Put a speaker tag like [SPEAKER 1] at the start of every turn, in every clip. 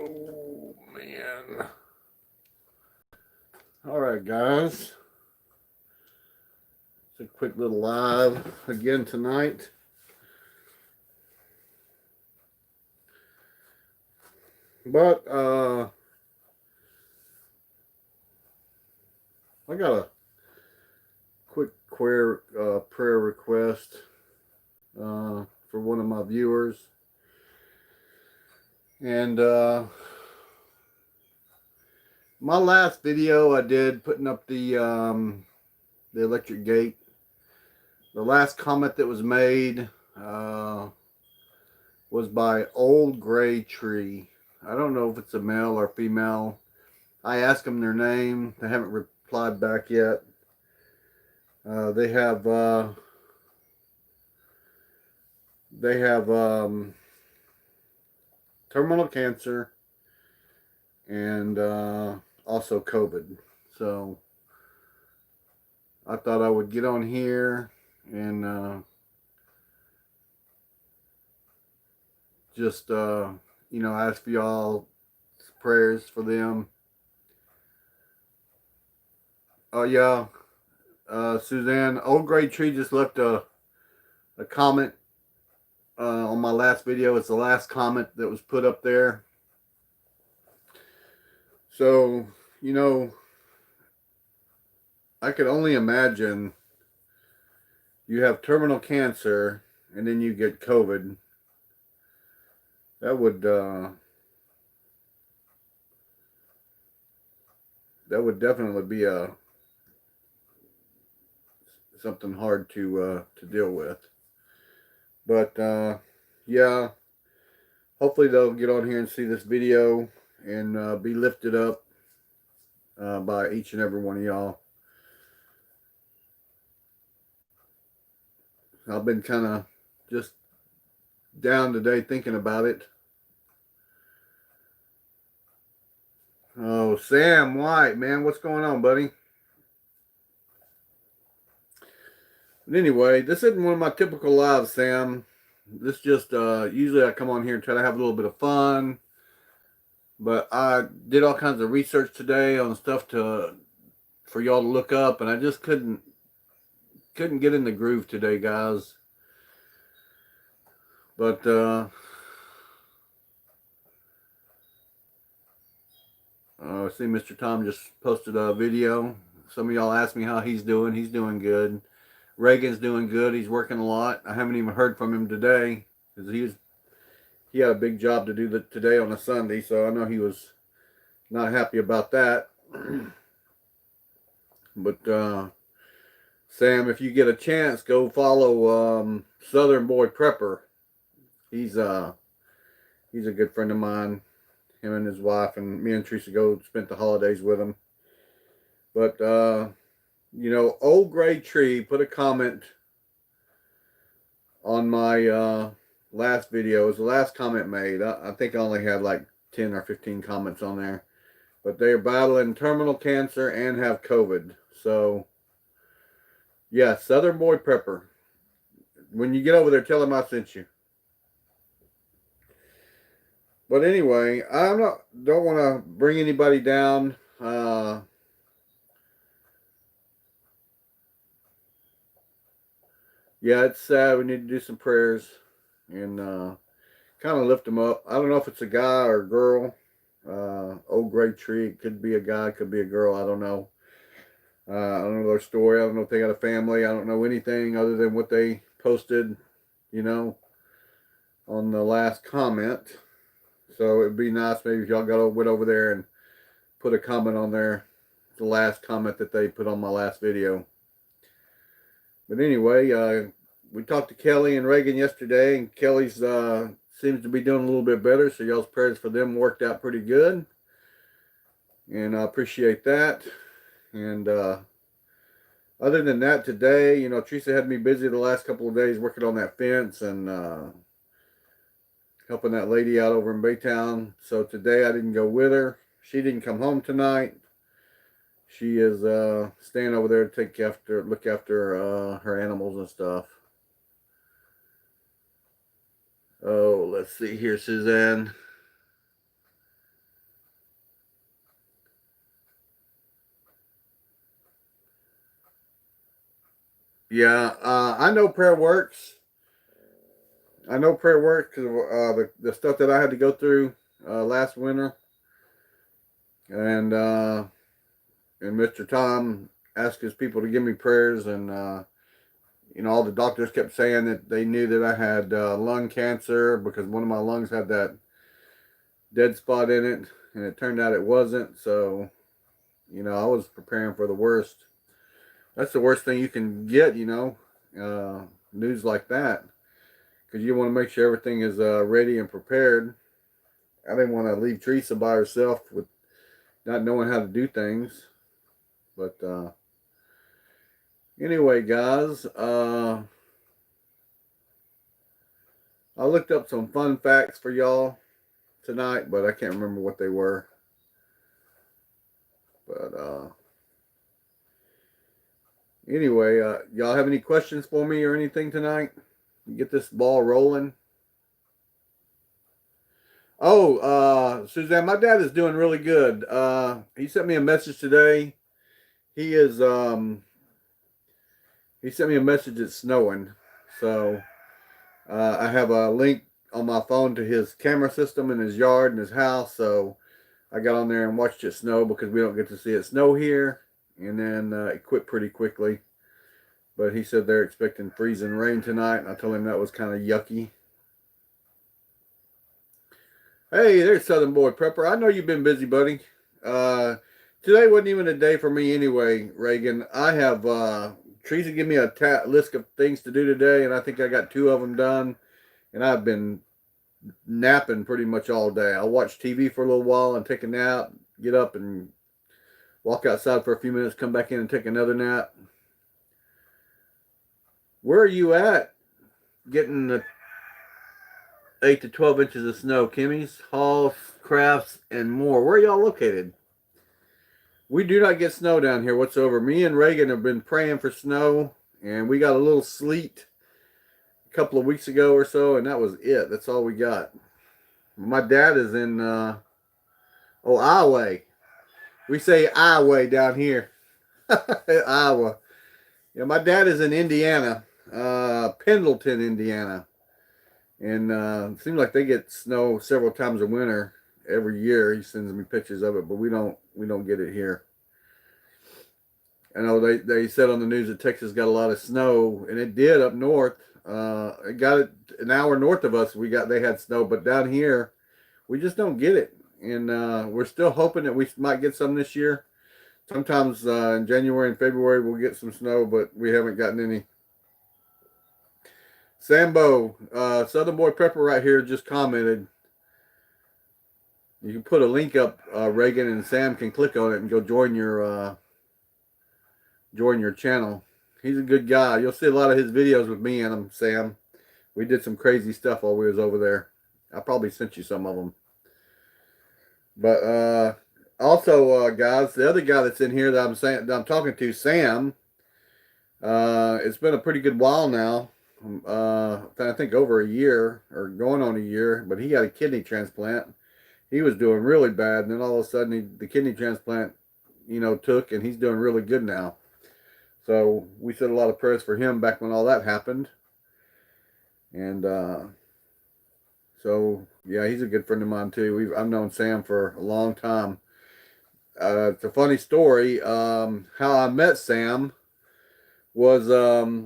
[SPEAKER 1] Oh, man. All right, guys. It's a quick little live again tonight. But, I got a quick prayer request for one of my viewers. And my last video I did putting up the electric gate. The last comment that was made was by Old Gray Tree. I don't know if it's a male or female. I asked them their name. They haven't replied back yet. They have terminal cancer and also COVID. So I thought I would get on here and just ask for y'all prayers for them. Oh yeah, Suzanne, Old Gray Tree just left a comment on my last video. It's the last comment that was put up there. So, I could only imagine you have terminal cancer and then you get COVID. That would definitely be something hard to deal with. But yeah, hopefully they'll get on here and see this video and be lifted up by each and every one of y'all. I've been kind of just down today thinking about it. Oh, Sam White, man, what's going on, buddy? But anyway, this isn't one of my typical lives, Sam. This just, usually I come on here and try to have a little bit of fun. But I did all kinds of research today on stuff for y'all to look up, and I just couldn't get in the groove today, guys. But I see Mr. Tom just posted a video. Some of y'all asked me how he's doing. He's doing good. Reagan's doing good. He's working a lot. I haven't even heard from him today because he had a big job to do today on a Sunday, so I know he was not happy about that. But Sam, if you get a chance, go follow Southern Boy Prepper. He's a good friend of mine. Him and his wife, and me and Teresa spent the holidays with him. But Old Gray Tree put a comment on my last video. It was the last comment made. I think I only had like 10 or 15 comments on there. But they're battling terminal cancer and have COVID. So, yeah, Southern Boy Prepper. When you get over there, tell him I sent you. But anyway, don't want to bring anybody down. Yeah, it's sad. We need to do some prayers and kind of lift them up. I don't know if it's a guy or a girl. Old Gray Tree. It could be a guy, could be a girl. I don't know. I don't know their story. I don't know if they got a family. I don't know anything other than what they posted, on the last comment. So it'd be nice maybe if y'all went over there and put a comment on there. The last comment that they put on my last video. But anyway, we talked to Kelly and Reagan yesterday, and Kelly's seems to be doing a little bit better. So y'all's prayers for them worked out pretty good. And I appreciate that. And other than that, today, Teresa had me busy the last couple of days working on that fence and helping that lady out over in Baytown. So today I didn't go with her. She didn't come home tonight. She is staying over there to look after her animals and stuff. Oh, let's see here, Suzanne. Yeah, I know prayer works. I know prayer works because the stuff that I had to go through last winter, and Mr. Tom asked his people to give me prayers, and all the doctors kept saying that they knew that I had lung cancer because one of my lungs had that dead spot in it, and it turned out it wasn't. So, I was preparing for the worst. That's the worst thing you can get, news like that, because you want to make sure everything is ready and prepared. I didn't want to leave Teresa by herself with not knowing how to do things. But anyway, guys, I looked up some fun facts for y'all tonight, but I can't remember what they were. But anyway, y'all have any questions for me or anything tonight? Get this ball rolling. Oh, Suzanne, my dad is doing really good. He sent me a message today. He sent me a message it's snowing. So I have a link on my phone to his camera system in his yard and his house. So I got on there and watched it snow because we don't get to see it snow here. And then it quit pretty quickly. But he said they're expecting freezing rain tonight. And I told him that was kind of yucky. Hey, there's Southern Boy Prepper. I know you've been busy, buddy. Today wasn't even a day for me anyway, Reagan. I have Teresa give me a list of things to do today, and I think I got 2 of them done. And I've been napping pretty much all day. I'll watch TV for a little while and take a nap, get up and walk outside for a few minutes, come back in and take another nap. Where are you at getting the 8 to 12 inches of snow? Kimmy's, Hall, Crafts, and more. Where are y'all located? We do not get snow down here whatsoever. Me and Reagan have been praying for snow, and we got a little sleet a couple of weeks ago or so, and that was it. That's all we got. My dad is in, Iowa. We say Iowa down here. Iowa. Yeah, my dad is in Indiana, Pendleton, Indiana. And it seems like they get snow several times a winter every year. He sends me pictures of it, but we don't get it here. I know they said on the news that Texas got a lot of snow, and it did up north. It got it an hour north of us. They had snow, but down here we just don't get it. And we're still hoping that we might get some this year. Sometimes in January and February we'll get some snow, but we haven't gotten any. Sambo, Southern Boy Prepper right here just commented. You can put a link up, Reagan, and Sam can click on it and go join your channel. He's a good guy. You'll see a lot of his videos with me in them, Sam. We did some crazy stuff while we was over there. I probably sent you some of them. But also, guys, the other guy that's in here that I'm talking to, Sam. It's been a pretty good while now. I think over a year or going on a year, but he got a kidney transplant. He was doing really bad, and then all of a sudden the kidney transplant, took, and he's doing really good now. So we said a lot of prayers for him back when all that happened. And so yeah, he's a good friend of mine too. I've known Sam for a long time. It's a funny story. How I met Sam was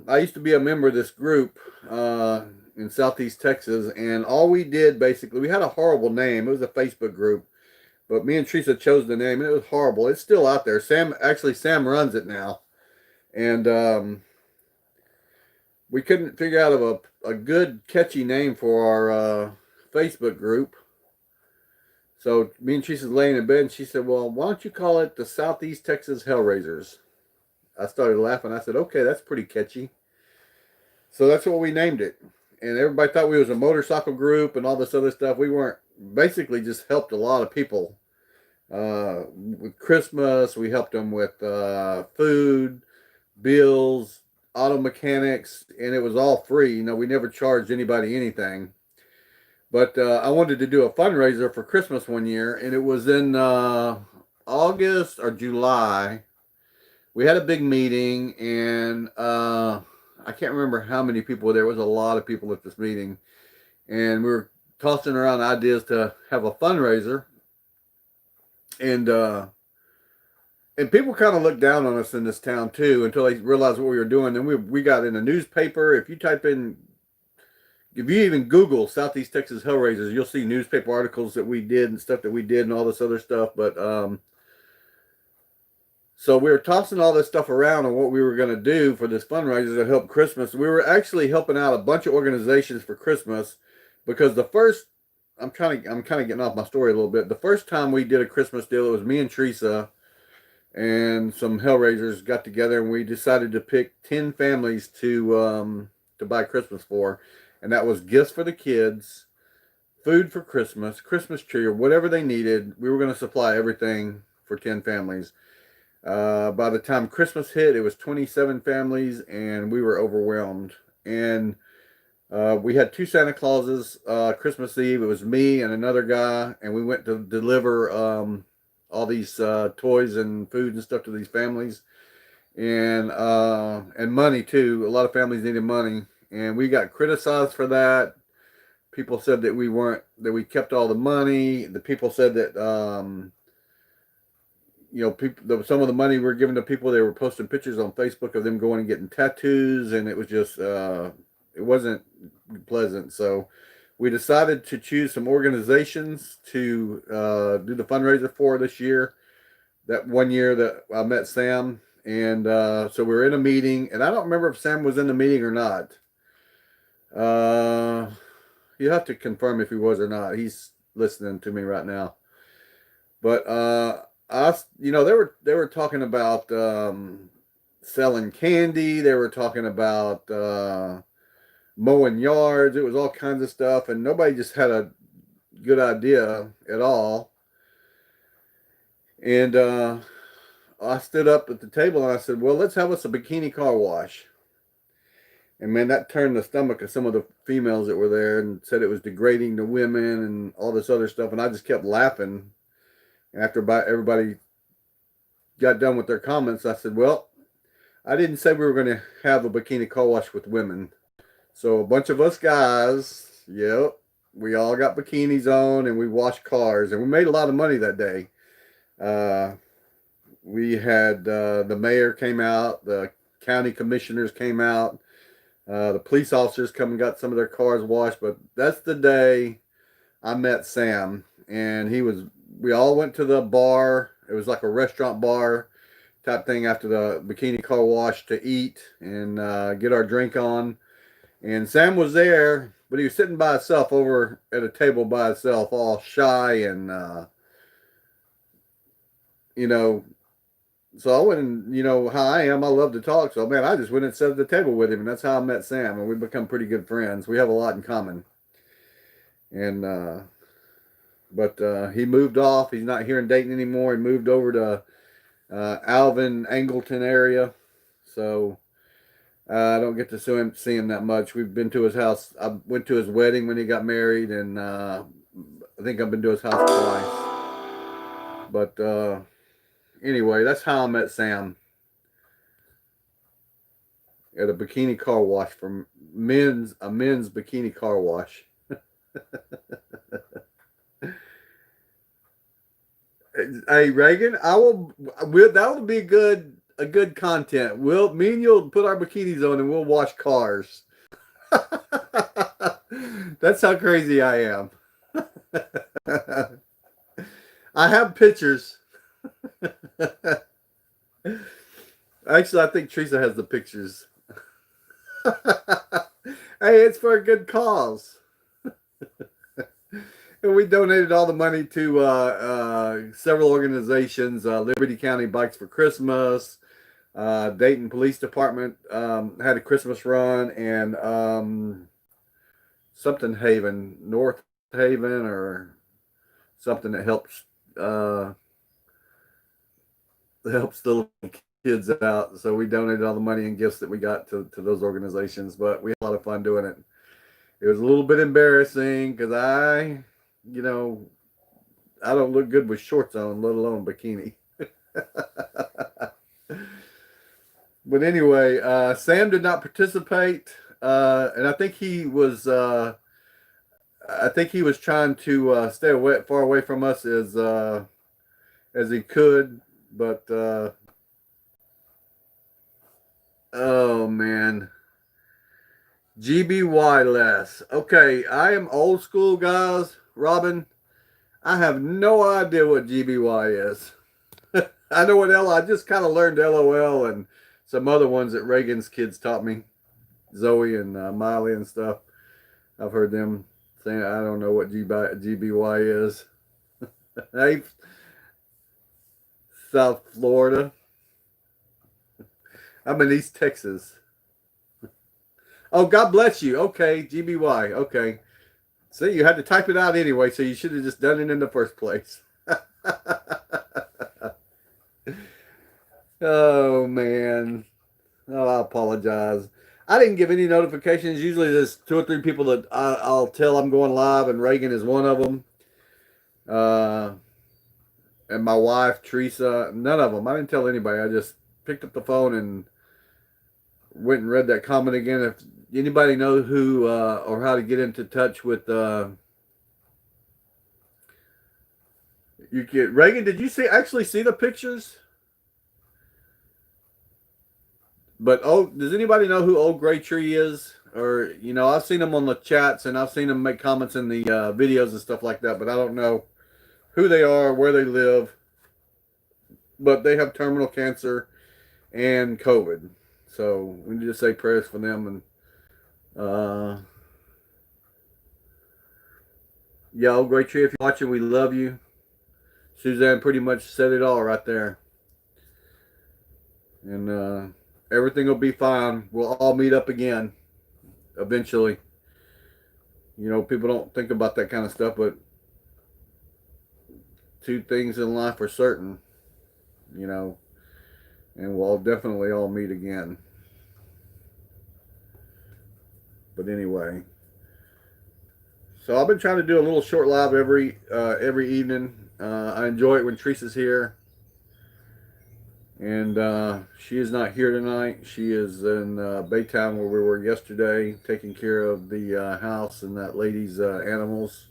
[SPEAKER 1] I used to be a member of this group in Southeast Texas, and all we did basically, we had a horrible name. It was a Facebook group, but me and Teresa chose the name, and it was horrible. It's still out there. Sam runs it now, and we couldn't figure out a good catchy name for our Facebook group. So me and Teresa's laying in bed, and she said, "Well, why don't you call it the Southeast Texas Hellraisers?" I started laughing. I said, "Okay, that's pretty catchy." So that's what we named it. And everybody thought we was a motorcycle group and all this other stuff. We weren't. Basically just helped a lot of people. With Christmas, we helped them with food, bills, auto mechanics, and it was all free. We never charged anybody anything. But I wanted to do a fundraiser for Christmas one year, and it was in August or July. We had a big meeting, and I can't remember how many people were there. It was a lot of people at this meeting. And we were tossing around ideas to have a fundraiser. And people kind of looked down on us in this town too until they realized what we were doing. And we got in a newspaper. If you even Google Southeast Texas Hellraisers, you'll see newspaper articles that we did and stuff that we did and all this other stuff. But so we were tossing all this stuff around on what we were going to do for this fundraiser to help Christmas. We were actually helping out a bunch of organizations for Christmas because I'm kind of getting off my story a little bit. The first time we did a Christmas deal, it was me and Teresa and some Hellraisers got together, and we decided to pick 10 families to buy Christmas for, and that was gifts for the kids, food for Christmas, Christmas tree, or whatever they needed. We were going to supply everything for 10 families. By the time Christmas hit, it was 27 families, and we were overwhelmed. And we had 2 Santa Clauses. Christmas Eve, it was me and another guy, and we went to deliver all these toys and food and stuff to these families, and money too. A lot of families needed money, and we got criticized for that. People said that we kept all the money. The people said that some of the money we were giving to people, they were posting pictures on Facebook of them going and getting tattoos, and it was just it wasn't pleasant. So we decided to choose some organizations to do the fundraiser for this year. That one year that I met Sam, and so we were in a meeting, and I don't remember if Sam was in the meeting or not. You have to confirm if he was or not. He's listening to me right now. But they were talking about selling candy. They were talking about mowing yards. It was all kinds of stuff, and nobody just had a good idea at all. And I stood up at the table and I said, well, let's have us a bikini car wash. And man, that turned the stomach of some of the females that were there and said it was degrading to women and all this other stuff. And I just kept laughing. And after everybody got done with their comments, I said, well, I didn't say we were going to have a bikini car wash with women. So a bunch of us guys, yep, we all got bikinis on and we washed cars. And we made a lot of money that day. We had the mayor came out, the county commissioners came out, the police officers come and got some of their cars washed. But that's the day I met Sam, and we all went to the bar. It was like a restaurant bar type thing after the bikini car wash to eat and get our drink on. And Sam was there, but he was sitting by himself over at a table by himself, all shy and so I went and, how I am, I love to talk. So, man, I just went and sat at the table with him, and that's how I met Sam, and we've become pretty good friends. We have a lot in common. And, but he moved off. He's not here in Dayton anymore. He moved over to Alvin, Angleton area. So, I don't get to see him that much. We've been to his house. I went to his wedding when he got married, and I think I've been to his house twice. But, anyway, that's how I met Sam at a bikini car wash a men's bikini car wash. Hey Reagan, that would be a good content. Me and you'll put our bikinis on and we'll wash cars. That's how crazy I am. I have pictures. Actually, I think Teresa has the pictures. Hey, it's for a good cause. And we donated all the money to several organizations. Liberty County Bikes for Christmas. Dayton Police Department had a Christmas run, and something Haven, North Haven, or something that helps the little kids out. So we donated all the money and gifts that we got to those organizations. But we had a lot of fun doing it. It was a little bit embarrassing because I don't look good with shorts on, let alone bikini. But anyway, Sam did not participate, and I think he was. I think he was trying to stay away, far away from us as he could. But oh man, GBY less. Okay, I am old school, guys. Robin, I have no idea what GBY is. I know what I just kind of learned LOL and some other ones that Reagan's kids taught me, Zoe and Miley and stuff. I've heard them saying, I don't know what GBY is. Hey, South Florida. I'm in East Texas. Oh, God bless you. Okay, GBY. Okay. See, you had to type it out anyway, so you should have just done it in the first place. Oh, man. Oh, I apologize. I didn't give any notifications. Usually there's 2 or 3 people that I'll tell I'm going live, and Reagan is one of them. And my wife, Teresa, none of them. I didn't tell anybody. I just picked up the phone and went and read that comment again. If anybody knows who or how to get into touch with you get Reagan, did you actually see the pictures? But does anybody know who Old Gray Tree is? Or I've seen them on the chats and I've seen them make comments in the videos and stuff like that, but I don't know who they are, where they live. But they have terminal cancer and COVID. So we need to say prayers for them. And yeah, Old Gray Tree, if you're watching, we love you. Suzanne pretty much said it all right there. And everything will be fine. We'll all meet up again eventually. People don't think about that kind of stuff, but 2 things in life are certain, and we'll definitely all meet again. But anyway, so I've been trying to do a little short live every evening. I enjoy it when Teresa's here. And she is not here tonight. She is in Baytown where we were yesterday, taking care of the house and that lady's animals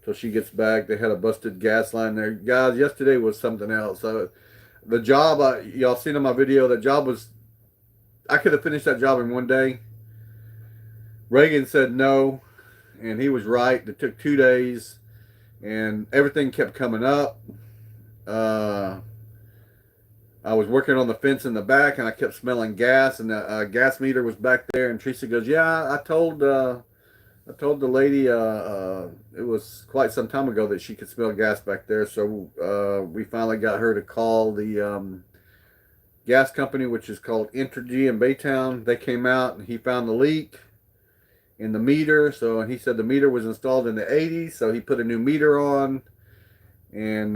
[SPEAKER 1] till she gets back. They had a busted gas line there. Guys, yesterday was something else. The job, y'all seen in my video, that job was, I could have finished that job in one day. Reagan said no, and he was right. It took 2 days, and everything kept coming up. I was working on the fence in the back, and I kept smelling gas, and the gas meter was back there. And Teresa goes, "Yeah, I told the lady it was quite some time ago that she could smell gas back there." So we finally got her to call the gas company, which is called Entergy in Baytown. They came out, and he found the leak in the meter. And he said the meter was installed in the 80s, so he put a new meter on and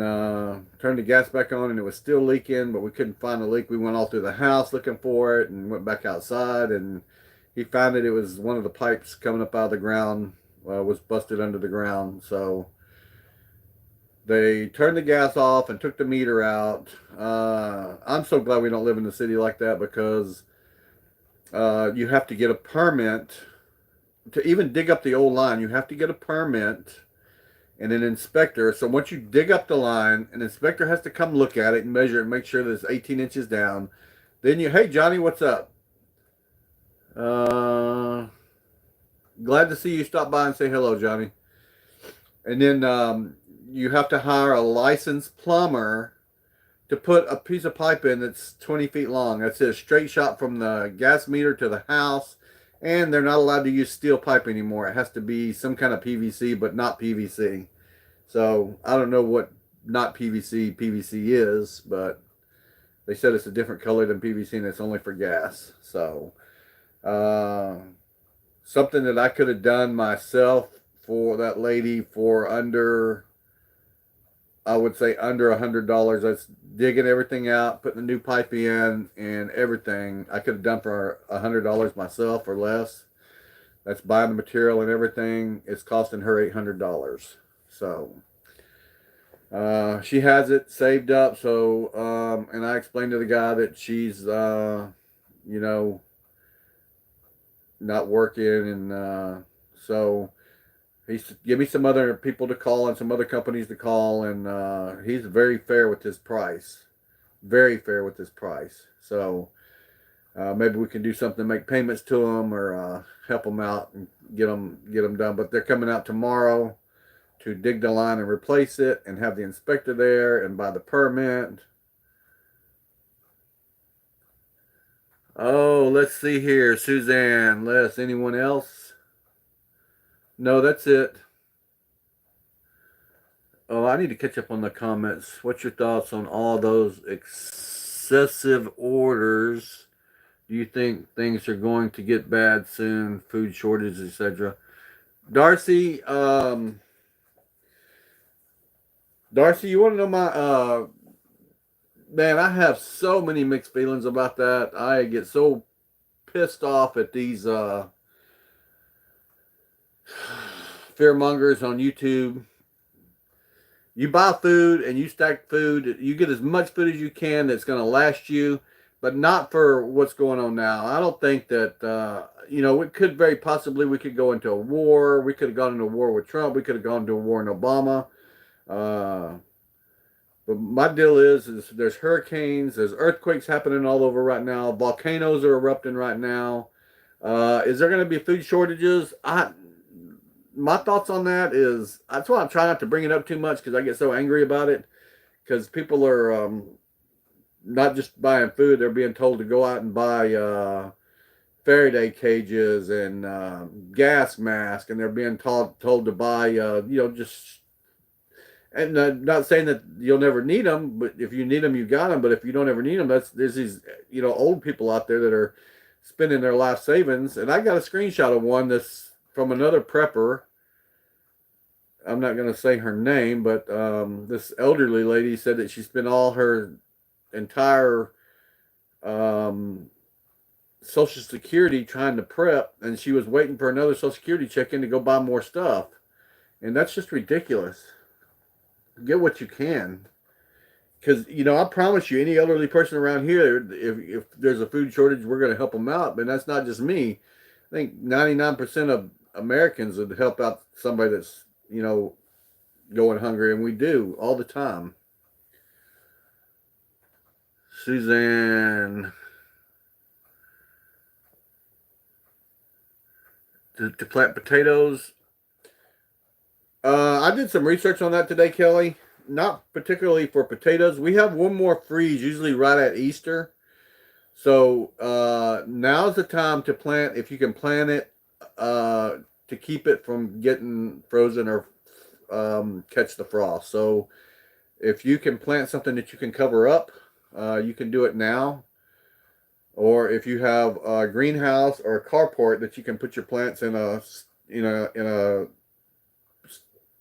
[SPEAKER 1] turned the gas back on, and it was still leaking, but we couldn't find the leak. We went all through the house looking for it and went back outside, and he found it was one of the pipes coming up out of the ground was busted under the ground. So they turned the gas off and took the meter out. I'm so glad we don't live in the city like that, because you have to get a permit to even dig up the old line. You have to get a permit and an inspector. So once you dig up the line, an inspector has to come look at it and measure it and make sure that it's 18 inches down. Then hey Johnny, what's up? Glad to see you stop by and say hello, Johnny. And then you have to hire a licensed plumber to put a piece of pipe in that's 20 feet long. That's a straight shot from the gas meter to the house. And they're not allowed to use steel pipe anymore. It has to be some kind of PVC, but not PVC. So I don't know what not PVC is, but they said it's a different color than PVC, and it's only for gas. So something that I could have done myself for that lady for under, I would say under $100. That's digging everything out, putting a new pipe in, and everything. I could have done for $100 myself or less. That's buying the material and everything. It's costing her $800. So she has it saved up. So and I explained to the guy that she's you know, not working, and so he's give me some other people to call and some other companies to call, and he's very fair with his price, very fair with his price. So maybe we can do something, make payments to him, or help him out and get them done. But they're coming out tomorrow to dig the line and replace it, and have the inspector there and buy the permit. Oh, let's see here. Suzanne, Les, anyone else? No, that's it. Oh, I need to catch up on the comments. What's your thoughts on all those excessive orders? Do you think things are going to get bad soon? Food shortages, etc. Darcy, Darcy, you want to know my man? I have so many mixed feelings about that. I get so pissed off at these fearmongers on YouTube. You buy food and you stack food. You get as much food as you can that's going to last you, but not for what's going on now. I don't think that, it could very possibly, we could go into a war. We could have gone into a war with Trump. We could have gone into a war in Obama. But my deal is there's hurricanes, there's earthquakes happening all over right now. Volcanoes are erupting right now. Is there going to be food shortages? My thoughts on that is, that's why I'm trying not to bring it up too much, because I get so angry about it. Because people are not just buying food, they're being told to go out and buy Faraday cages and gas masks, and they're being told to buy, just, and not saying that you'll never need them, but if you need them, you got them. But if you don't ever need them, there's these, old people out there that are spending their life savings. And I got a screenshot of one that's from another prepper. I'm not going to say her name, but this elderly lady said that she spent all her entire Social Security trying to prep, and she was waiting for another Social Security check-in to go buy more stuff. And that's just ridiculous. Get what you can. Because, I promise you, any elderly person around here, if there's a food shortage, we're going to help them out. But that's not just me. I think 99% of Americans would help out somebody that's, going hungry, and we do all the time. Suzanne, to plant potatoes. I did some research on that today, Kelly. Not particularly for potatoes. We have one more freeze, usually right at Easter. So now's the time to plant, if you can plant it, to keep it from getting frozen or catch the frost. So if you can plant something that you can cover up, you can do it now. Or if you have a greenhouse or a carport that you can put your plants in a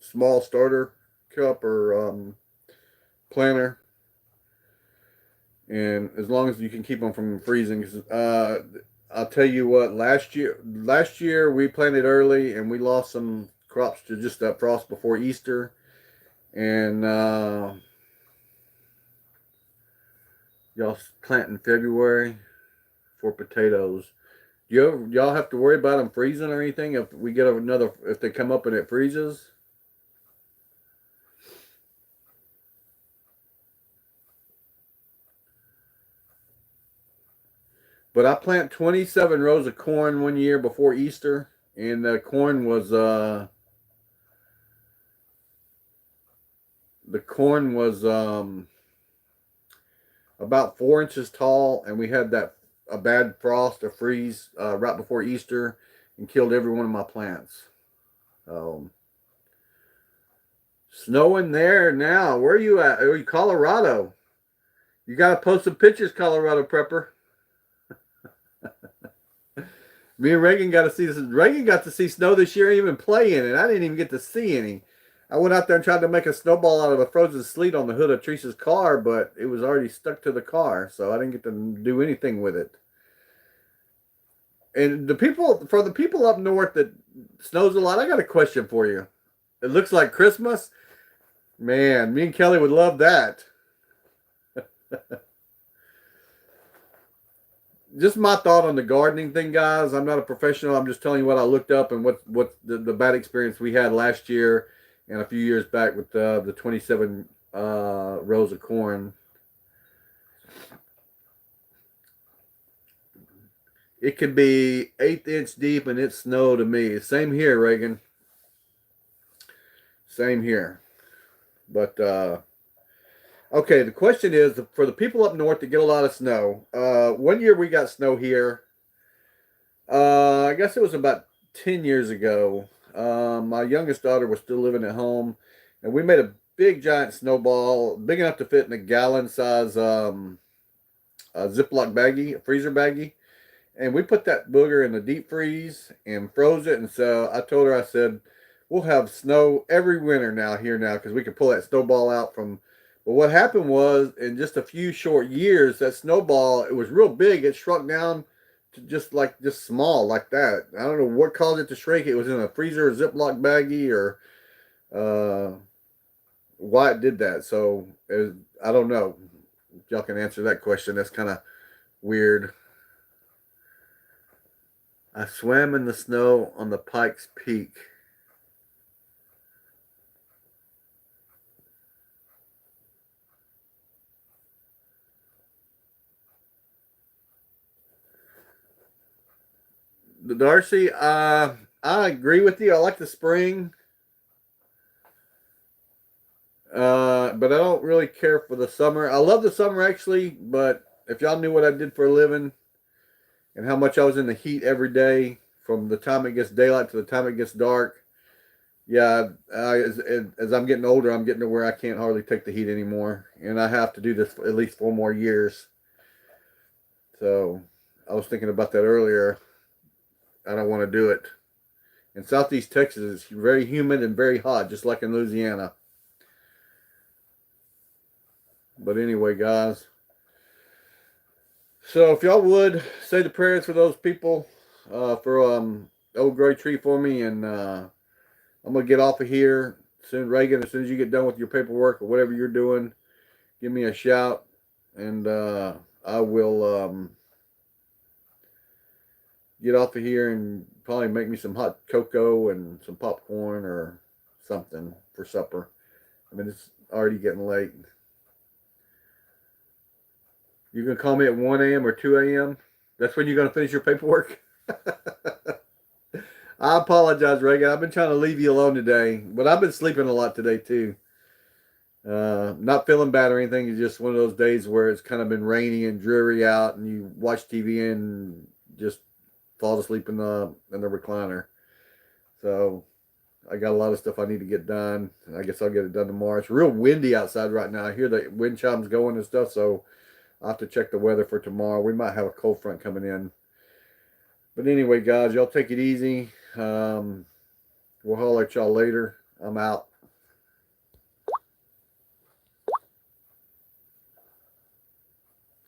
[SPEAKER 1] small starter cup or planter, and as long as you can keep them from freezing. I'll tell you what, last year we planted early and we lost some crops to just that frost before Easter, and y'all plant in February for potatoes. Y'all have to worry about them freezing or anything if we get if they come up and it freezes? But I plant 27 rows of corn one year before Easter, and the corn was about 4 inches tall, and we had a bad frost, a freeze right before Easter, and killed every one of my plants. Snowing there now. Where are you at? Are you Colorado? You got to post some pictures, Colorado prepper. Me and Reagan got to see this. Reagan got to see snow this year, even play in it. I didn't even get to see any. I went out there and tried to make a snowball out of a frozen sleet on the hood of Teresa's car, but it was already stuck to the car, so I didn't get to do anything with it. And for the people up north that snows a lot, I got a question for you. It looks like Christmas. Man, me and Kelly would love that. just my thought on the gardening thing, guys. I'm not a professional. I'm just telling you what I looked up and what the bad experience we had last year and a few years back with the 27 rows of corn. It could be 1/8 inch deep and it's snow to me. Same here, Reagan. Same here. But okay, the question is for the people up north that get a lot of snow. One year we got snow here. I guess it was about 10 years ago. My youngest daughter was still living at home, and we made a big giant snowball, big enough to fit in a gallon size a Ziploc baggie, a freezer baggie. And we put that booger in the deep freeze and froze it. And so I told her, I said, we'll have snow every winter here now because we can pull that snowball out from. But what happened was, in just a few short years, that snowball, it was real big. It shrunk down to just small like that. I don't know what caused it to shrink. It was in a freezer, a Ziploc baggie, or why it did that. So I don't know. If y'all can answer that question. That's kind of weird. I swam in the snow on the Pikes Peak. Darcy, I agree with you. I like the spring, but I don't really care for the summer. I love the summer actually, but if y'all knew what I did for a living and how much I was in the heat every day from the time it gets daylight to the time it gets dark, yeah, as I'm getting older, I'm getting to where I can't hardly take the heat anymore, and I have to do this for at least 4 more years. So I was thinking about that earlier. I don't want to do it. In Southeast Texas, it's very humid and very hot, just like in Louisiana. But anyway, guys. So if y'all would say the prayers for those people, for Old Gray Tree for me, and I'm gonna get off of here soon. Reagan, as soon as you get done with your paperwork or whatever you're doing, give me a shout, and I will get off of here and probably make me some hot cocoa and some popcorn or something for supper. I mean, it's already getting late. You gonna call me at 1 a.m. or 2 a.m.? That's when you're gonna finish your paperwork? I apologize, Reagan. I've been trying to leave you alone today, but I've been sleeping a lot today too. Not feeling bad or anything. It's just one of those days where it's kind of been rainy and dreary out, and you watch TV and just fall asleep in the recliner. So I got a lot of stuff I need to get done. I guess I'll get it done tomorrow. It's real windy outside right now. I hear the wind chimes going and stuff, so I'll have to check the weather for tomorrow. We might have a cold front coming in. But anyway, guys, y'all take it easy. We'll holler at y'all later. I'm out.